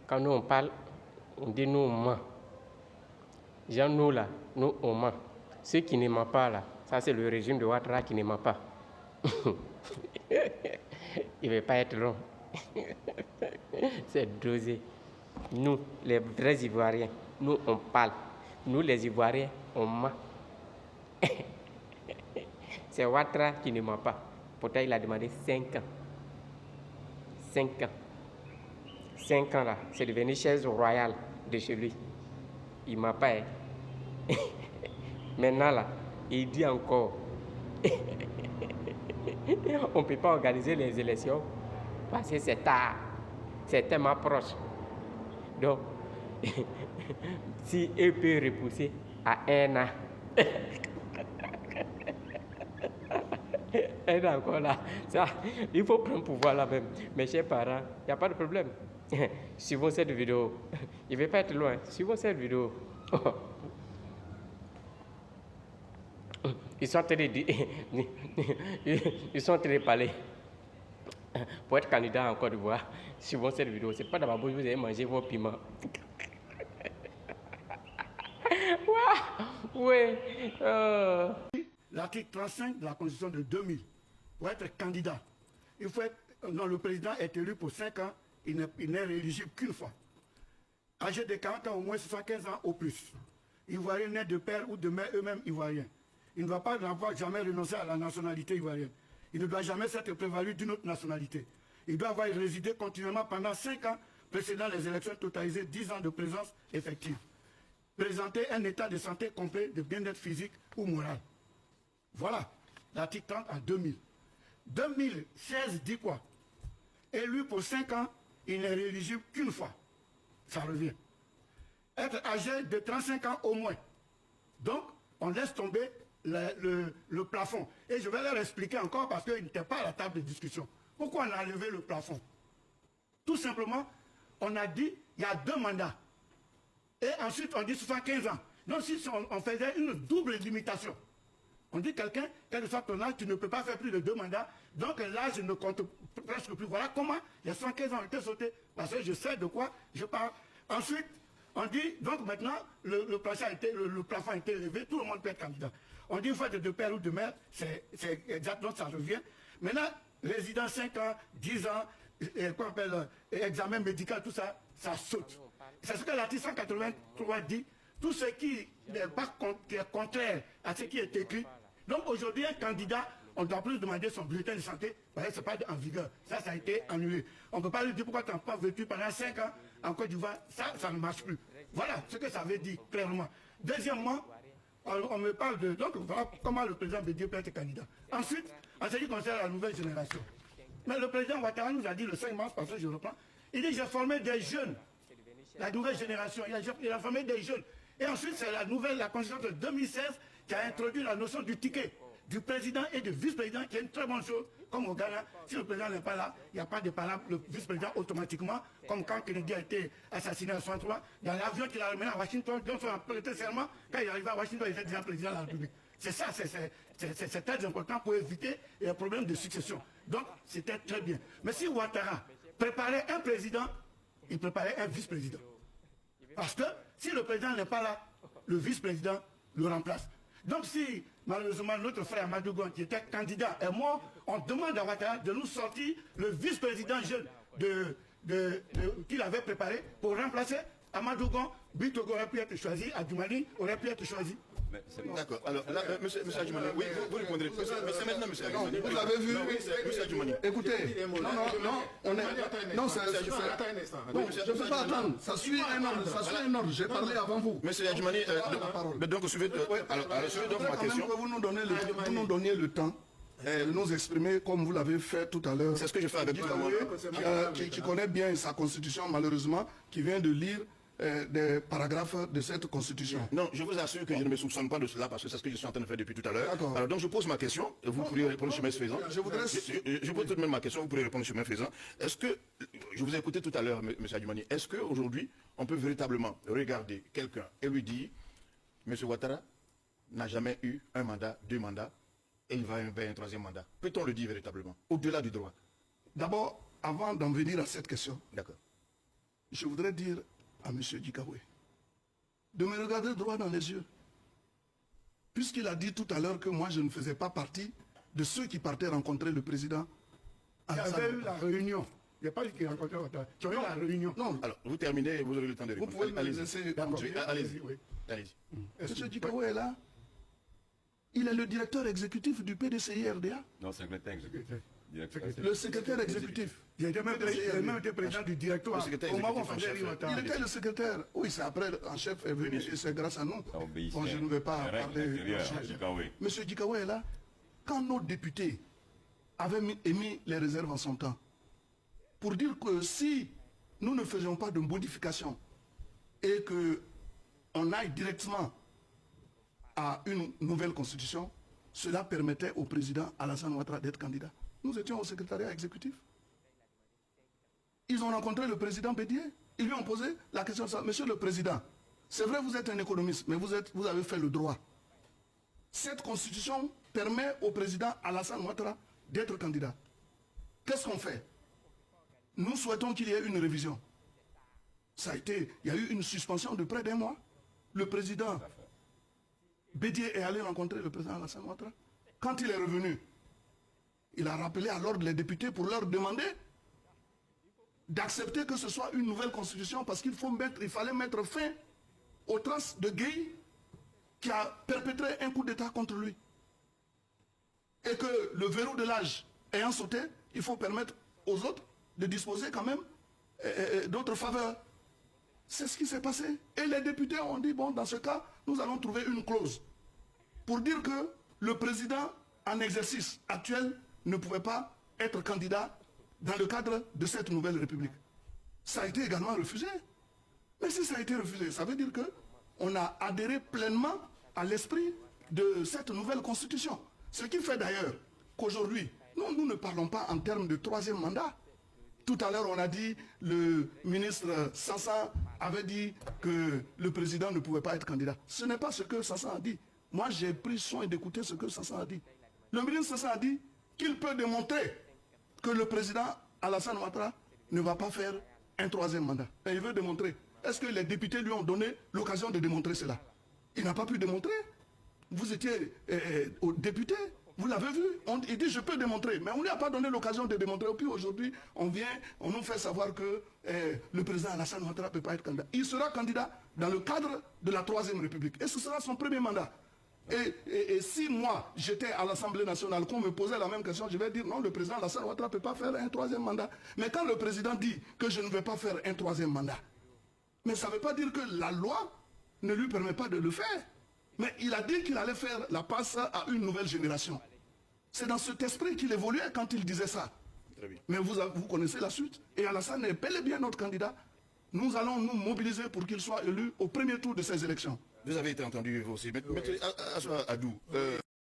Quand nous on parle, on dit nous on ment. Genre nous là, nous on ment. Ceux qui ne mentent pas là, ça c'est le régime de Ouattara qui ne ment pas. Il ne va pas être long. C'est dosé. Nous, les vrais Ivoiriens, nous on parle. Nous les Ivoiriens, on ment. C'est Ouattara qui ne ment pas. Pourtant il a demandé 5 ans. 5 ans. 5 ans là, c'est devenu chaise royale de chez lui. Il ne m'a pas. Maintenant là, il dit encore, on ne peut pas organiser les élections parce que c'est tard, c'est tellement proche. Donc, si eux peuvent repousser à 1 an, elle est encore là. Ça, il faut prendre pouvoir là même. Mes chers parents, il n'y a pas de problème. Suivons cette vidéo. Il ne va pas être loin. Suivons cette vidéo. Ils sont en train de dire, ils sont en train de parler. Pour être candidat en Côte d'Ivoire, suivons cette vidéo. C'est pas dans ma bouche, vous allez manger vos piments. Oui. L'article 35 de la Constitution de 2000, pour être candidat, il faut être, non, le président est élu pour 5 ans, il n'est rééligible qu'une fois. Âgé de 40 ans, au moins 75 ans au plus. Ivoirien né de père ou de mère eux-mêmes ivoiriens. Il ne va pas jamais renoncer à la nationalité ivoirienne. Il ne doit jamais s'être prévalu d'une autre nationalité. Il doit avoir résidé continuellement pendant 5 ans précédant les élections totalisées 10 ans de présence effective. Présenter un état de santé complet, de bien-être physique ou moral. Voilà, l'article 30 à 2000. 2016 dit quoi? Élu pour 5 ans, il n'est rééligible qu'une fois. Ça revient. Être âgé de 35 ans au moins. Donc, on laisse tomber le plafond. Et je vais leur expliquer encore parce qu'ils n'étaient pas à la table de discussion. Pourquoi on a levé le plafond? Tout simplement, on a dit il y a 2 mandats. Et ensuite, on dit 75 ans. Donc, si on faisait une double limitation, on dit quelqu'un, quel que soit ton âge, tu ne peux pas faire plus de 2 mandats. Donc, l'âge ne compte presque plus. Voilà comment les 75 ans ont été sautés. Parce que je sais de quoi je parle. Ensuite, on dit, donc maintenant, le plafond a été levé, tout le monde peut être candidat. On dit, il faut être de père ou de mère, c'est exactement ça revient. Maintenant, résident 5 ans, 10 ans, quoi on appelle, examen médical, tout ça, ça saute. C'est ce que l'article 183 dit. Tout ce qui n'est pas qui est contraire à ce qui est écrit. Donc aujourd'hui, un candidat, on ne doit plus demander son bulletin de santé, parce que ce n'est pas en vigueur. Ça a été annulé. On ne peut pas lui dire pourquoi tu n'as pas vécu pendant 5 ans en Côte d'Ivoire. Ça ne marche plus. Voilà ce que ça veut dire clairement. Deuxièmement, on me parle de... Donc voilà comment le président Bédié peut être candidat. Ensuite, en ce qui concerne la nouvelle génération. Mais le président Ouattara nous a dit le 5 mars, parce que je reprends, il dit j'ai formé des jeunes. La nouvelle génération, il a formé des jeunes. Et ensuite, c'est la Constitution de 2016 qui a introduit la notion du ticket, du président et du vice-président, qui est une très bonne chose, comme au Ghana. Si le président n'est pas là, il n'y a pas de parole, le vice-président automatiquement, comme quand Kennedy a été assassiné en 1963, dans l'avion qu'il a amené à Washington, donc son prêté serment, quand il est arrivé à Washington, il était déjà président de la République. C'est ça, c'est très important pour éviter les problèmes de succession. Donc, c'était très bien. Mais si Ouattara préparait un président, il préparait un vice-président. Parce que si le président n'est pas là, le vice-président le remplace. Donc si, malheureusement, notre frère Madougon, qui était candidat, est mort, on demande à Ouattara de nous sortir le vice-président jeune qu'il avait préparé pour remplacer Amadougon. Bitogo aurait pu être choisi, Adjoumani aurait pu être choisi. D'accord. Alors là, monsieur Adjoumani, oui, vous répondrez. Mais c'est maintenant, monsieur Adjoumani. Vous avez vu? Monsieur Adjoumani. Écoutez, non, je ne peux pas attendre. Ça suit un ordre. J'ai parlé avant vous. Monsieur Adjoumani, donc suivez donc ma question. Vous nous donniez le temps de nous exprimer comme vous l'avez fait tout à l'heure. C'est ce que je fais avec vous. Qui connaît bien sa constitution, malheureusement, qui vient de lire des paragraphes de cette constitution. Non, je vous assure que je ne me soupçonne pas de cela parce que c'est ce que je suis en train de faire depuis tout à l'heure. Alors donc je pose ma question et vous pourriez répondre chemin faisant. Je pose tout de même ma question, vous pourrez répondre chemin faisant. Est-ce que, je vous ai écouté tout à l'heure, M. Adjoumani, est-ce qu'aujourd'hui on peut véritablement regarder quelqu'un et lui dire, M. Ouattara n'a jamais eu un mandat, 2 mandats, et il va vers un 3e mandat? Peut-on le dire véritablement, au-delà du droit? D'abord, avant d'en venir à cette question, D'accord. je voudrais dire à M. Djikaoué de me regarder droit dans les yeux. Puisqu'il a dit tout à l'heure que moi, je ne faisais pas partie de ceux qui partaient rencontrer le président. Il y avait eu la réunion. Il n'y a pas eu qui rencontrait Ouattara. Tu as eu la réunion. Non, Alors, vous terminez et vous aurez le temps de vous répondre. pouvez me laisser continuer. Allez-y. Oui. Allez-y. M. Djikaoué est là. Il est le directeur exécutif du PDCI-RDA. Non, secrétaire exécutif. Le secrétaire exécutif. Il a même été président du directoire. Le secrétaire Au moment où on exécutif en faisait chef. Ouattara. Il était le secrétaire. Oui, c'est après, un chef est venu et c'est grâce à nous. Bon, je ne vais pas parler. Monsieur Djikaoué est là. Quand nos députés avaient émis les réserves en son temps, pour dire que si nous ne faisions pas de modifications et qu'on aille directement à une nouvelle constitution, cela permettait au président Alassane Ouattara d'être candidat. Nous étions au secrétariat exécutif. Ils ont rencontré le président Bédié. Ils lui ont posé la question de ça. Monsieur le Président, c'est vrai vous êtes un économiste, mais vous avez fait le droit. Cette constitution permet au président Alassane Ouattara d'être candidat. Qu'est-ce qu'on fait? Nous souhaitons qu'il y ait une révision. Il y a eu une suspension de près d'un mois. Le président Bédié est allé rencontrer le président Alassane Ouattara. Quand il est revenu, il a rappelé à l'ordre les députés pour leur demander d'accepter que ce soit une nouvelle constitution parce qu'il fallait mettre fin aux traces de Gueye qui a perpétré un coup d'État contre lui. Et que le verrou de l'âge ayant sauté, il faut permettre aux autres de disposer quand même d'autres faveurs. C'est ce qui s'est passé. Et les députés ont dit, bon, dans ce cas, nous allons trouver une clause pour dire que le président en exercice actuel ne pouvait pas être candidat dans le cadre de cette nouvelle république. Ça a été également refusé. Mais si ça a été refusé, ça veut dire qu'on a adhéré pleinement à l'esprit de cette nouvelle constitution. Ce qui fait d'ailleurs qu'aujourd'hui, nous ne parlons pas en termes de troisième mandat. Tout à l'heure, on a dit, le ministre Sassa avait dit que le président ne pouvait pas être candidat. Ce n'est pas ce que Sassa a dit. Moi, j'ai pris soin d'écouter ce que Sassa a dit. Le ministre Sassa a dit qu'il peut démontrer que le président Alassane Ouattara ne va pas faire un troisième mandat. Et il veut démontrer. Est-ce que les députés lui ont donné l'occasion de démontrer cela? Il n'a pas pu démontrer. Vous étiez député, vous l'avez vu. Il dit je peux démontrer, mais on ne lui a pas donné l'occasion de démontrer. Et puis aujourd'hui, on nous fait savoir que le président Alassane Ouattara ne peut pas être candidat. Il sera candidat dans le cadre de la Troisième République. Et ce sera son premier mandat. Et si moi, j'étais à l'Assemblée nationale, qu'on me posait la même question, je vais dire non, le président Alassane Ouattara ne peut pas faire un troisième mandat. Mais quand le président dit que je ne vais pas faire un troisième mandat, mais ça ne veut pas dire que la loi ne lui permet pas de le faire. Mais il a dit qu'il allait faire la passe à une nouvelle génération. C'est dans cet esprit qu'il évoluait quand il disait ça. Très bien. Mais vous connaissez la suite. Et Alassane est bel et bien notre candidat. Nous allons nous mobiliser pour qu'il soit élu au premier tour de ces élections. Vous avez été entendu, vous aussi. Maître Adou,